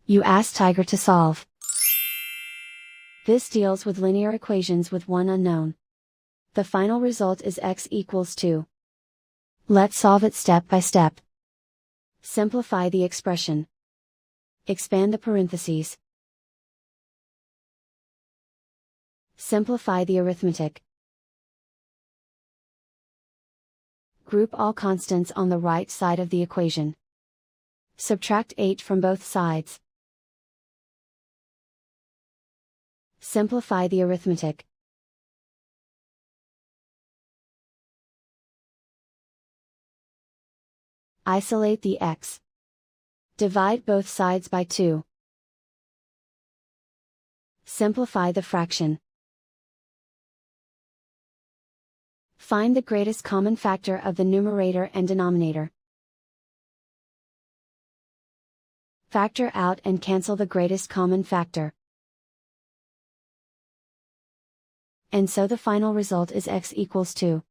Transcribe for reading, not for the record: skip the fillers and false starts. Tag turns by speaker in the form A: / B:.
A: You ask Tiger to solve. This deals with linear equations with one unknown. The final result is x equals 2. Let's solve it step by step. Simplify the expression. Expand the parentheses. Simplify the arithmetic. Group all constants on the right side of the equation. Subtract 8 from both sides. Simplify the arithmetic. Isolate the x. Divide both sides by 2. Simplify the fraction. Find the greatest common factor of the numerator and denominator. Factor out and cancel the greatest common factor. And so the final result is x equals 2.